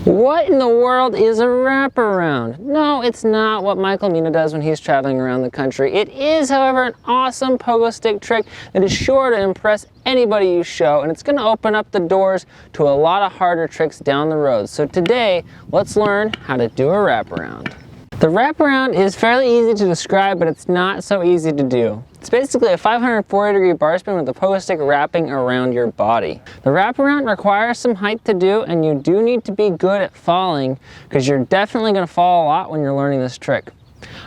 What in the world is a wraparound? No, it's not what Michael Mina does when he's traveling around the country. It is, however, an awesome pogo stick trick that is sure to impress anybody you show, and it's going to open up the doors to a lot of harder tricks down the road. So today, let's learn how to do a wraparound. The wraparound is fairly easy to describe, but it's not so easy to do. It's basically a 540-degree bar spin with the pogo stick wrapping around your body. The wraparound requires some height to do, and you do need to be good at falling because you're definitely going to fall a lot when you're learning this trick.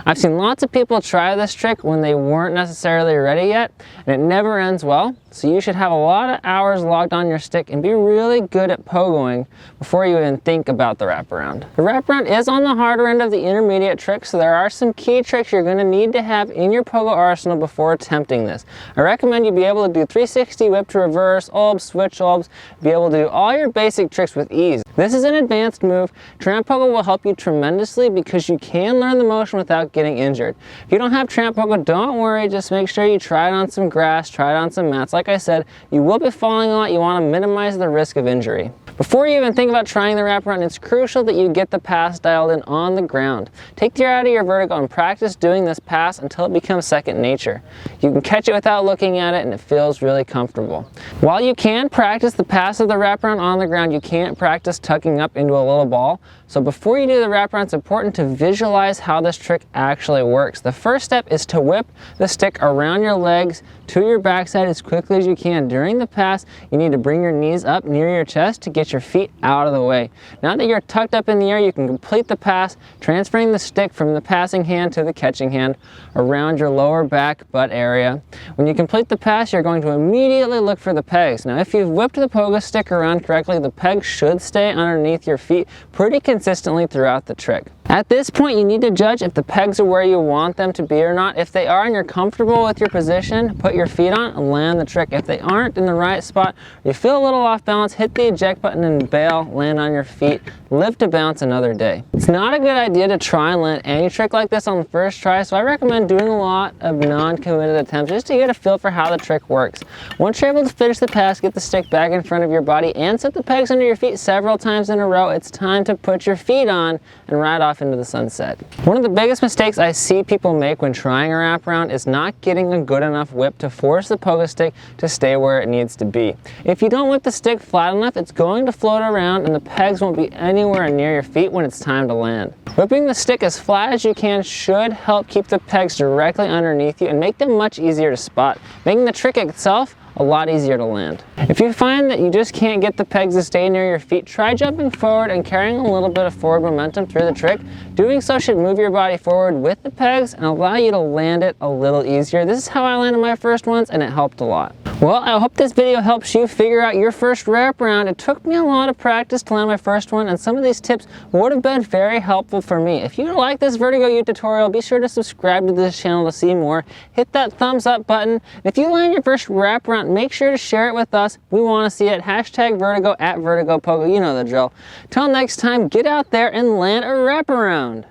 I've seen lots of people try this trick when they weren't necessarily ready yet, and it never ends well, so you should have a lot of hours logged on your stick and be really good at pogoing before you even think about the wraparound. The wraparound is on the harder end of the intermediate trick, so there are some key tricks you're going to need to have in your pogo arsenal before attempting this. I recommend you be able to do 360 whip to reverse, obs, switch obs, be able to do all your basic tricks with ease. This is an advanced move. Tramp pogo will help you tremendously because you can learn the motion without getting injured. If you don't have tramp pogo, don't worry, just make sure you try it on some grass, try it on some mats. Like I said, you will be falling a lot. You want to minimize the risk of injury. Before you even think about trying the wraparound, it's crucial that you get the pass dialed in on the ground. Take the ear out of your vertigo and practice doing this pass until it becomes second nature. You can catch it without looking at it and it feels really comfortable. While you can practice the pass of the wraparound on the ground, you can't practice tucking up into a little ball. So before you do the wraparound, it's important to visualize how this trick actually works. The first step is to whip the stick around your legs to your backside as quickly as you can. During the pass, you need to bring your knees up near your chest to get your feet out of the way. Now that you're tucked up in the air, you can complete the pass, transferring the stick from the passing hand to the catching hand around your lower back butt area. When you complete the pass, you're going to immediately look for the pegs. Now if you've whipped the pogo stick around correctly, the pegs should stay underneath your feet pretty consistently throughout the trick. At this point, you need to judge if the pegs are where you want them to be or not. If they are and you're comfortable with your position, put your feet on and land the trick. If they aren't in the right spot, you feel a little off balance, hit the eject button and bail, land on your feet, live to bounce another day. It's not a good idea to try and land any trick like this on the first try, so I recommend doing a lot of non-committed attempts just to get a feel for how the trick works. Once you're able to finish the pass, get the stick back in front of your body and set the pegs under your feet several times in a row, it's time to put your feet on and ride off into the sunset. One of the biggest mistakes I see people make when trying a wraparound is not getting a good enough whip to force the pogo stick to stay where it needs to be. If you don't whip the stick flat enough, it's going to float around and the pegs won't be anywhere near your feet when it's time to land. Whipping the stick as flat as you can should help keep the pegs directly underneath you and make them much easier to spot, making the trick itself a lot easier to land. If you find that you just can't get the pegs to stay near your feet, try jumping forward and carrying a little bit of forward momentum through the trick. Doing so should move your body forward with the pegs and allow you to land it a little easier. This is how I landed my first ones and it helped a lot. Well, I hope this video helps you figure out your first wraparound. It took me a lot of practice to land my first one, and some of these tips would have been very helpful for me. If you like this Vurtego U tutorial, be sure to subscribe to this channel to see more. Hit that thumbs up button. And if you land your first wraparound, make sure to share it with us. We want to see it. Hashtag Vurtego at Vurtego Pogo. You know the drill. Till next time, get out there and land a wraparound.